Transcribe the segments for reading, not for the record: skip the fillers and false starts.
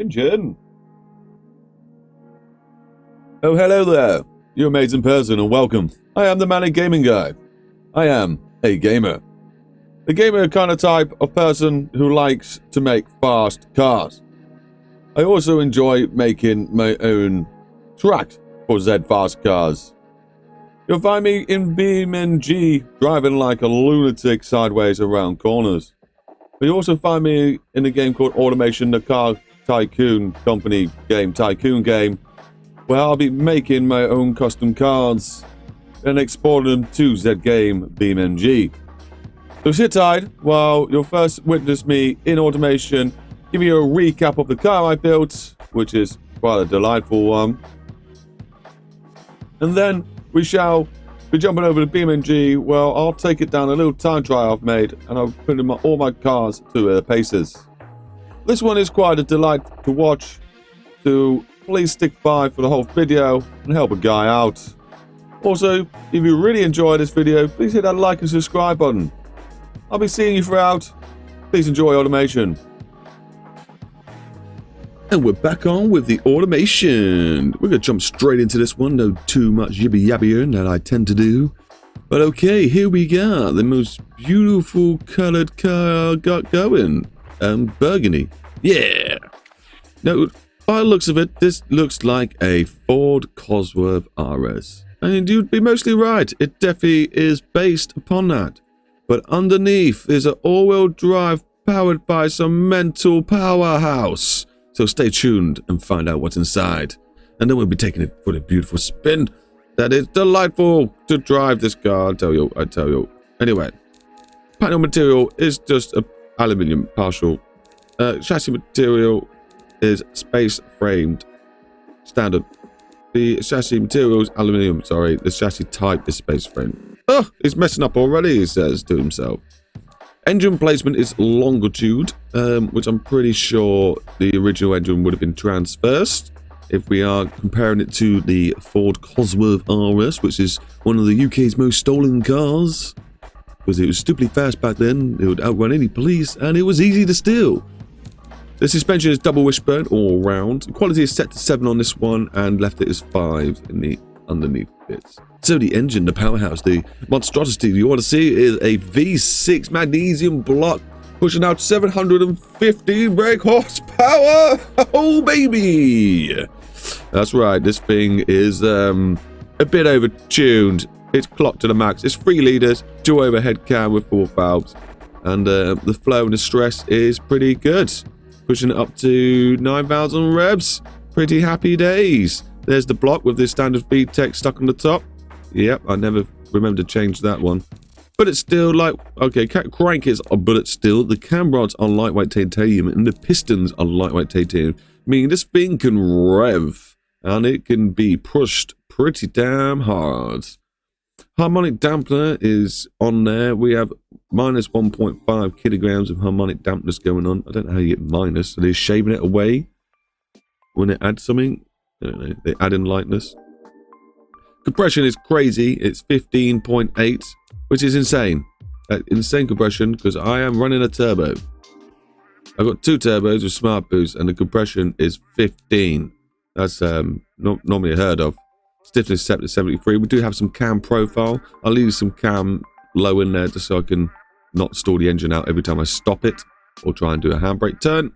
Engine. Oh, hello there. You're amazing person and welcome. I am the Manic Gaming Guy. I am a gamer. A gamer kind of type of person who likes to make fast cars. I also enjoy making my own tracks for Z fast cars. You'll find me in BeamNG driving like a lunatic sideways around corners. But you also find me in a game called Automation, the car tycoon company game, tycoon game, where I'll be making my own custom cars and exporting them to Z game BeamNG. So sit tight while you'll first witness me in Automation, give you a recap of the car I built, which is quite a delightful one. And then we shall be jumping over to BeamNG. Well, I'll take it down a little time trial I've made, and I'll put in all my cars to their paces. This one is quite a delight to watch, so please stick by for the whole video and help a guy out. Also, if you really enjoy this video, please hit that like and subscribe button. I'll be seeing you throughout. Please enjoy Automation. And we're back on with the Automation. We're going to jump straight into this one. No too much yibby-yabbying that I tend to do. But okay, here we go. The most beautiful coloured car I got going. Burgundy. Yeah. Now, by the looks of it, this looks like a Ford Cosworth RS. And you'd be mostly right. It definitely is based upon that. But underneath is an all-wheel drive powered by some mental powerhouse. So stay tuned and find out what's inside. And then we'll be taking it for a beautiful spin. That is delightful to drive this car, I tell you. Anyway, panel material is just a aluminium partial. Chassis material is space framed. Standard. The chassis material is aluminium, sorry. The chassis type is space framed. Oh, he's messing up already, he says to himself. Engine placement is longitude, which I'm pretty sure the original engine would have been transversed. If we are comparing it to the Ford Cosworth RS, which is one of the UK's most stolen cars, because it was stupidly fast back then, it would outrun any police, and it was easy to steal. The suspension is double wishbone all round. The quality is set to 7 on this one, and left it as 5 in the underneath bits. So the engine, the powerhouse, the monstrosity you want to see is a V6 magnesium block pushing out 750 brake horsepower. Oh baby, that's right. This thing is a bit over-tuned. It's clocked to the max. It's 3 litres, dual overhead cam with 4 valves, and the flow and the stress is pretty good. Pushing it up to 9,000 revs. Pretty happy days. There's the block with the standard VTEC stuck on the top. Yep, I never remember to change that one. But it's still like, okay, crank is, but it's still, the cam rods are lightweight titanium and the pistons are lightweight titanium, meaning this thing can rev and it can be pushed pretty damn hard. Harmonic dampener is on there. We have minus 1.5 kilograms of harmonic dampness going on. I don't know how you get minus. Are they shaving it away when they add something? I don't know. They add in lightness. Compression is crazy. It's 15.8, which is insane. Insane compression because I am running a turbo. I've got 2 turbos with smart boost and the compression is 15. That's not normally heard of. Stiffness set to 73. We do have some cam profile. I'll leave some cam low in there just so I can not stall the engine out every time I stop it or try and do a handbrake turn.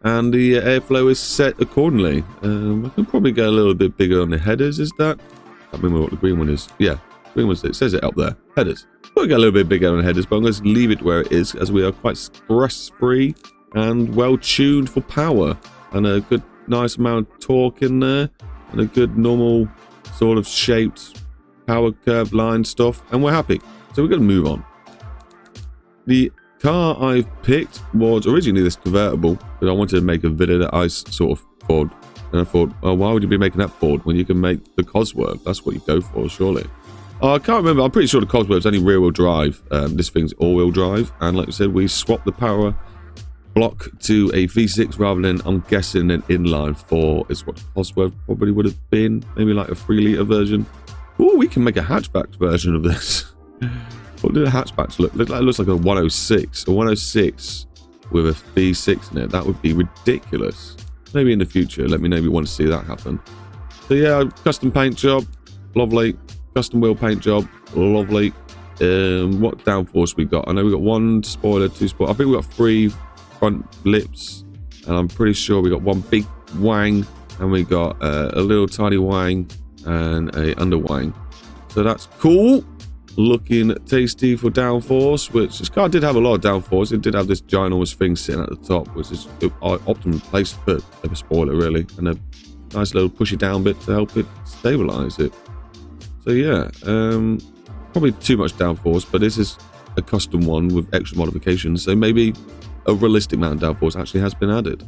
And the airflow is set accordingly. I can probably go a little bit bigger on the headers. Is that? I can't remember what the green one is. Yeah, green one. It says it up there. Headers. We'll go a little bit bigger on the headers, but I'm going to leave it where it is as we are quite stress-free and well tuned for power and a good, nice amount of torque in there and a good normal sort of shaped power curve line stuff, and we're happy. So we're going to move on. The car I've picked was originally this convertible because I wanted to make a video that I sort of Ford, and I thought, oh, why would you be making that Ford when you can make the Cosworth? That's what you go for, surely. I can't remember. I'm pretty sure the Cosworth's only rear-wheel drive. This thing's all-wheel drive, and like I said, we swapped the power block to a V6 rather than, I'm guessing, an inline 4 is what Cosworth probably would have been. Maybe like a 3-litre version. Oh, we can make a hatchback version of this. What do the hatchbacks look like? It looks like a 106. A 106 with a V6 in it. That would be ridiculous. Maybe in the future. Let me know if you want to see that happen. So yeah, custom paint job, lovely. Custom wheel paint job, lovely. What downforce we got? I know we got 1 spoiler, 2 spoilers. I think we got 3 front lips, and I'm pretty sure we got 1 big wang, and we got a little tiny wang and a under wang. So that's cool. Looking tasty for downforce, which this car did have a lot of downforce. It did have this ginormous thing sitting at the top, which is optimum place to put a spoiler, really, and a nice little pushy down bit to help it stabilize it. So yeah, probably too much downforce, but this is a custom one with extra modifications, so maybe a realistic amount of downforce actually has been added.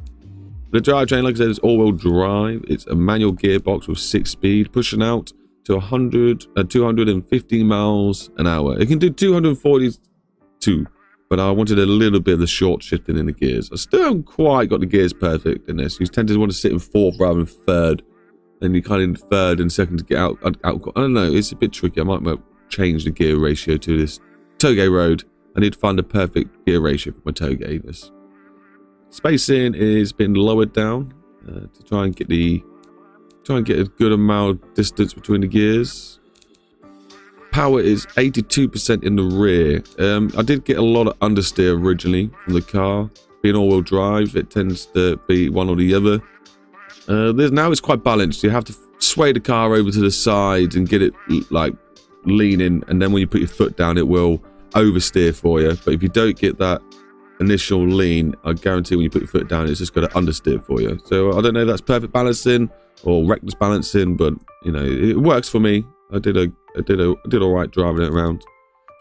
The drivetrain, like I said, is all-wheel drive. It's a manual gearbox with 6-speed, pushing out to 250 miles an hour. It can do 242, but I wanted a little bit of the short shifting in the gears. I still haven't quite got the gears perfect in this. You tend to want to sit in 4th rather than 3rd. Then you kind of in 3rd and 2nd to get out. I don't know. It's a bit tricky. I might change the gear ratio to this toge road. I need to find the perfect gear ratio for my toge. This spacing is been lowered down to try and get a good amount of distance between the gears. Power is 82% in the rear. I did get a lot of understeer originally from the car. Being all-wheel drive, it tends to be one or the other. Now it's quite balanced. You have to sway the car over to the side and get it like leaning, and then when you put your foot down, it will oversteer for you. But if you don't get that initial lean, I guarantee when you put your foot down, it's just going to understeer for you. So I don't know if that's perfect balancing or reckless balancing, but you know, it works for me. I did all right driving it around.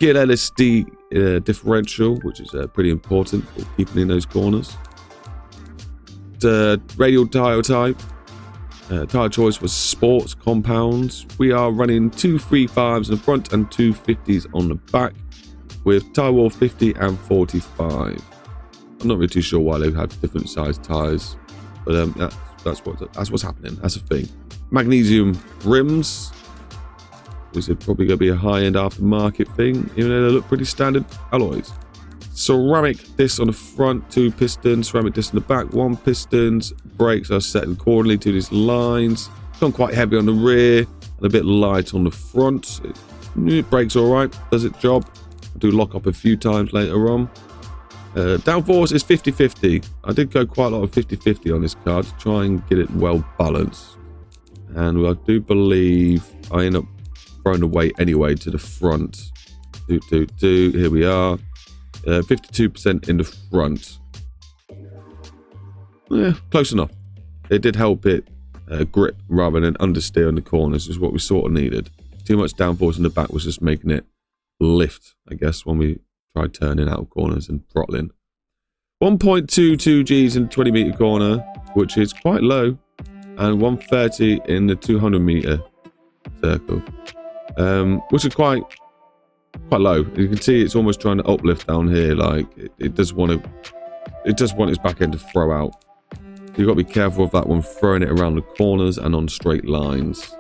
Geared LSD differential, which is pretty important for keeping in those corners. Radial tire type. Tire choice was sports compounds. We are running 2 3.5s in the front and 2 50s on the back, with tire wall 50 and 45. I'm not really too sure why they have different size tires, but that's what's happening. That's a thing. Magnesium rims. This is probably going to be a high-end aftermarket thing, even though they look pretty standard alloys. Ceramic disc on the front, 2 pistons, ceramic disc on the back, 1 pistons. Brakes are set accordingly to these lines. Gone quite heavy on the rear and a bit light on the front. Brakes all right, does its job. I do lock up a few times later on. Downforce is 50-50. I did go quite a lot of 50-50 on this car to try and get it well balanced. And I do believe I end up throwing the weight anyway to the front. Here we are. 52% in the front. Yeah, close enough. It did help it grip rather than understeer in the corners, is what we sort of needed. Too much downforce in the back was just making it lift, I guess, when we tried turning out of corners and throttling. 1.22 Gs in 20-meter corner, which is quite low, and 130 in the 200-meter circle, which is quite low. You can see it's almost trying to uplift down here. Like it does want its back end to throw out. You've got to be careful of that one, throwing it around the corners and on straight lines.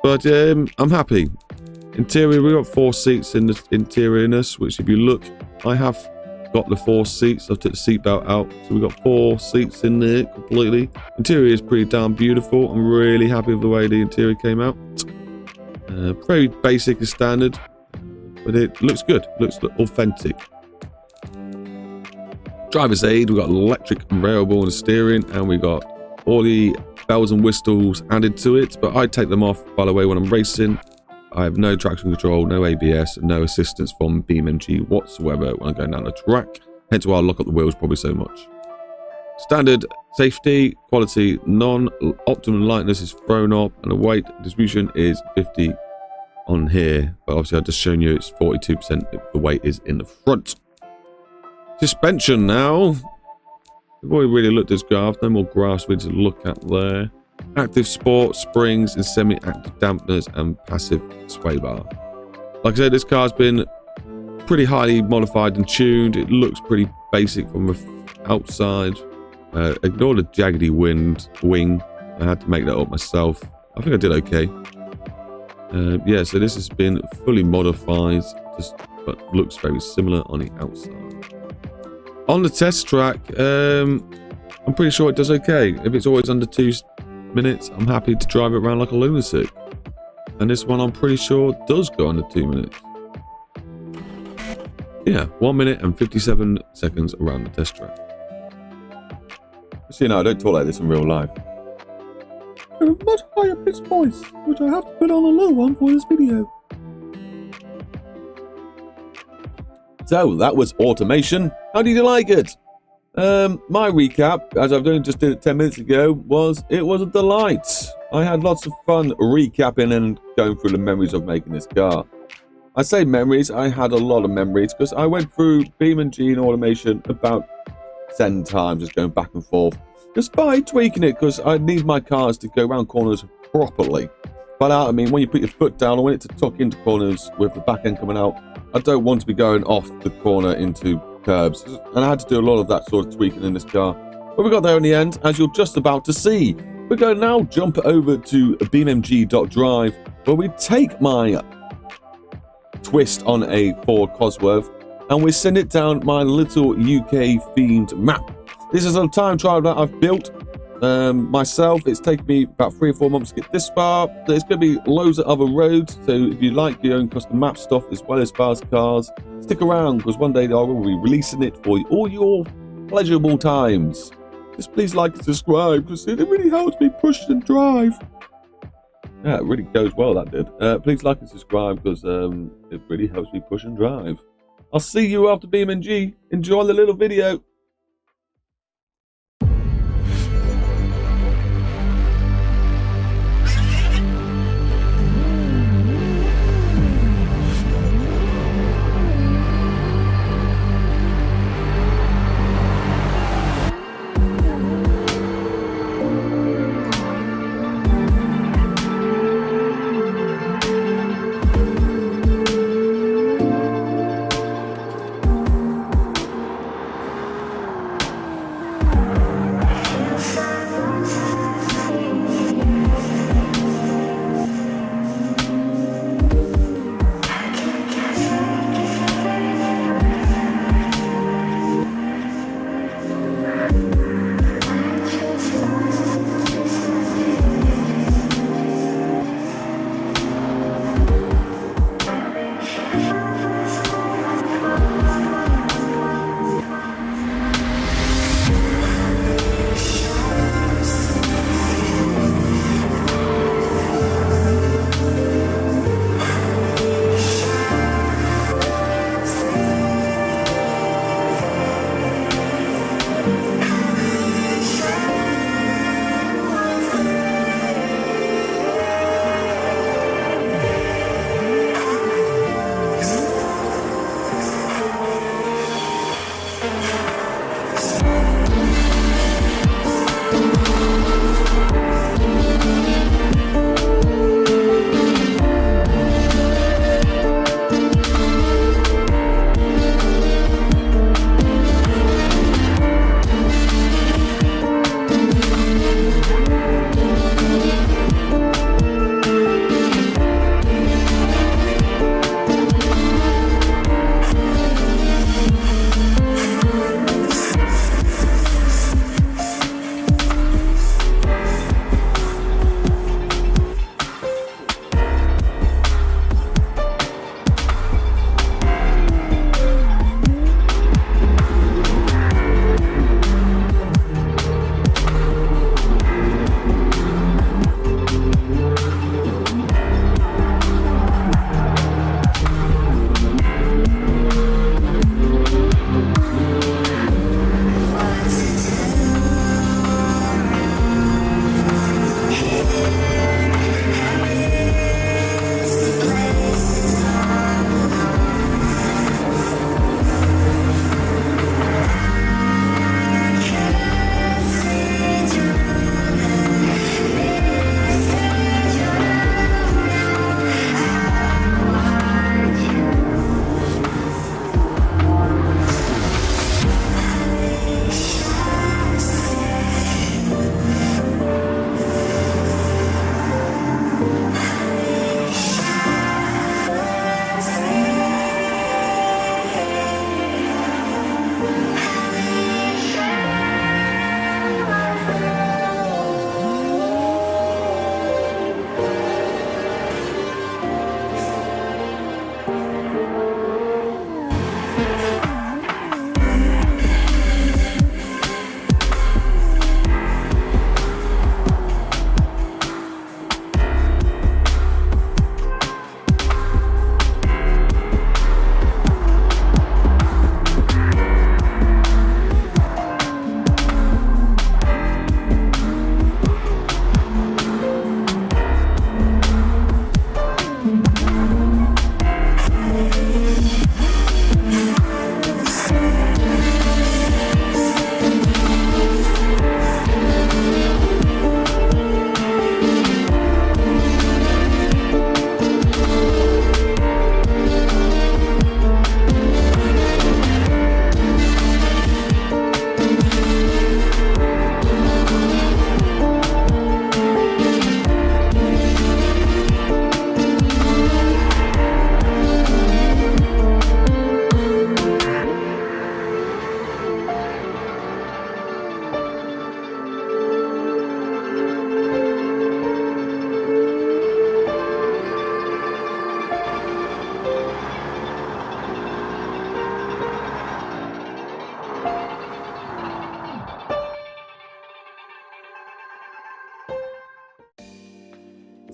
But I'm happy. Interior, we got 4 seats in the interiorness, which if you look, I have got the 4 seats. I've took the seatbelt out, so we've got 4 seats in there completely. Interior is pretty damn beautiful. I'm really happy with the way the interior came out. Very basic and standard, but it looks good. Looks authentic. Driver's aid, we've got electric variable and steering, and we got all the bells and whistles added to it, but I take them off, by the way, when I'm racing. I have no traction control, no ABS, and no assistance from BeamNG whatsoever when I'm going down the track. Hence why I lock up the wheels probably so much. Standard safety, quality, non-optimum lightness is thrown up, and the weight distribution is 50 on here. But obviously I've just shown you it's 42% if the weight is in the front. Suspension now. We've already really looked at this graph, no more graphs we need to look at there. Active sport, springs and semi-active dampeners and passive sway bar. Like I said, this car's been pretty highly modified and tuned. It looks pretty basic from the outside. Ignore the jaggedy wing. I had to make that up myself. I think I did okay. Yeah, so this has been fully modified, but looks very similar on the outside. On the test track, I'm pretty sure it does okay. If it's always under 2 minutes, I'm happy to drive it around like a lunatic. And this one I'm pretty sure does go under 2 minutes. Yeah, 1 minute and 57 seconds around the test track. So, you know, I don't talk like this in real life. I have a much higher pitched voice, which I have to put on a low one for this video. So, that was automation. How did you like it? My recap, as I've just did it 10 minutes ago, was it was a delight. I had lots of fun recapping and going through the memories of making this car. I say memories, I had a lot of memories because I went through BeamNG and automation about 10 times, just going back and forth, just by tweaking it because I need my cars to go around corners properly. By that I mean when you put your foot down, I want it to tuck into corners with the back end coming out. I don't want to be going off the corner into curbs, and I had to do a lot of that sort of tweaking in this car. But we got there in the end, as you're just about to see. We're going to now jump over to BeamNG.Drive, where we take my twist on a Ford Cosworth and we send it down my little UK themed map. This is a time trial that I've built myself. It's taken me about 3 or 4 months to get this far. There's going to be loads of other roads, so if you like your own custom map stuff as well as fast cars, stick around because one day I will be releasing it for all your pleasurable times. Just please like and subscribe because it really helps me push and drive. Yeah, it really goes well, that did. Please like and subscribe because it really helps me push and drive. I'll see you after BeamNG. Enjoy the little video.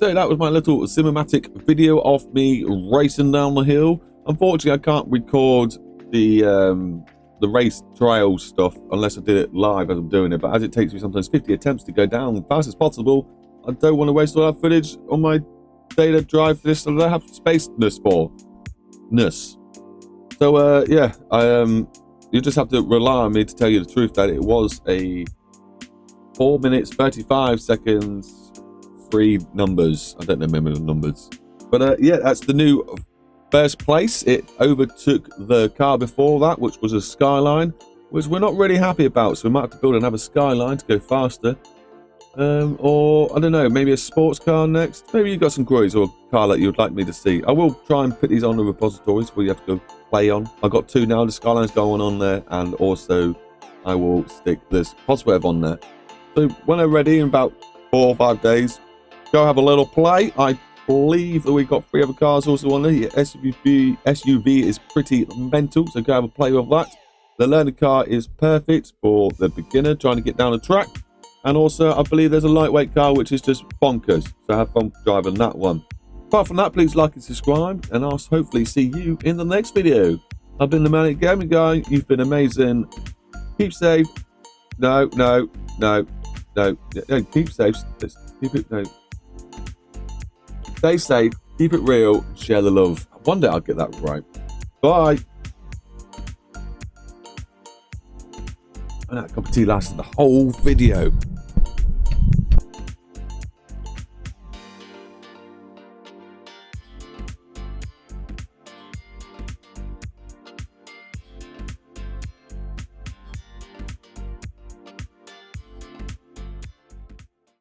So that was my little cinematic video of me racing down the hill. Unfortunately, I can't record the race trial stuff unless I did it live as I'm doing it. But as it takes me sometimes 50 attempts to go down as fast as possible, I don't want to waste all that footage on my data drive for this, so I don't have spaceness for. So yeah, you just have to rely on me to tell you the truth that it was a 4 minutes 35 seconds, 3 numbers. I don't remember the numbers, but yeah, that's the new first place. It overtook the car before that, which was a Skyline, which we're not really happy about, so we might have to build another Skyline to go faster. Or I don't know, maybe a sports car next. Maybe you've got some queries or a car that you'd like me to see. I will try and put these on the repositories where you have to go play on. I've got 2 now, the Skyline's going on there, and also I will stick this Cosworth on there. So when I'm ready in about 4 or 5 days, go have a little play. I believe that we've got 3 other cars also on there. Your SUV is pretty mental, so go have a play with that. The learner car is perfect for the beginner trying to get down the track. And also, I believe there's a lightweight car which is just bonkers. So have fun driving that one. Apart from that, please like and subscribe, and I'll hopefully see you in the next video. I've been the Manic Gaming Guy. You've been amazing. Keep safe. No. Keep safe. Keep it. No. Stay safe. Keep it real. Share the love. One day I'll get that right. Bye. And that cup of tea lasted the whole video.